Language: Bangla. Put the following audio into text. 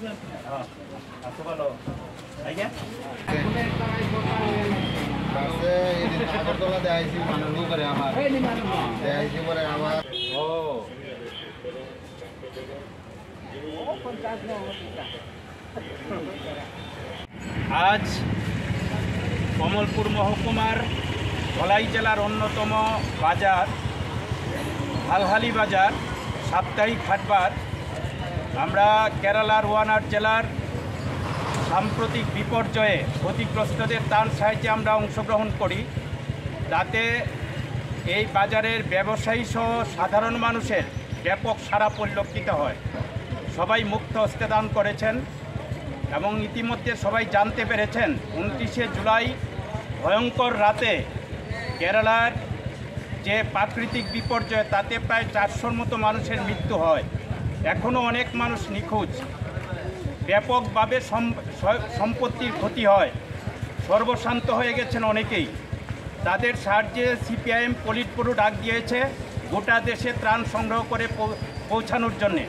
ভালো আজ্ঞা আগরতলা দেখাইছি মানুষ করে আমার দেখাইছি পরে আমার ও আজ কমলপুর মহকুমার ধলাই জেলার অন্যতম বাজার হালহালি বাজার সাপ্তাহিক হাটবার আমরা কেরালার ওয়ানাড জেলার সাম্প্রতিক বিপর্যয়ে ক্ষতিগ্রস্তদের ত্রাণ সাহায্যে আমরা অংশগ্রহণ করি, তাতে এই বাজারের ব্যবসায়ী সহ সাধারণ মানুষের ব্যাপক সাড়া পরিলক্ষিত হয়। সবাই মুক্ত হস্তে দান করেছেন এবং ইতিমধ্যে সবাই জানতে পেরেছেন 29শে জুলাই ভয়ঙ্কর রাতে কেরালার যে প্রাকৃতিক বিপর্যয় তাতে প্রায় 400-র মতো মানুষের মৃত্যু হয়। এখনও অনেক মানুষ নিখোঁজ, ব্যাপকভাবে সম্পত্তির ক্ষতি হয়, সর্বশান্ত হয়ে গেছেন অনেকেই। তাদের সাহায্যে সিপিআইএম পলিট ব্যুরো ডাক দিয়েছে গোটা দেশে ত্রাণ সংগ্রহ করে পৌঁছানোর জন্যে।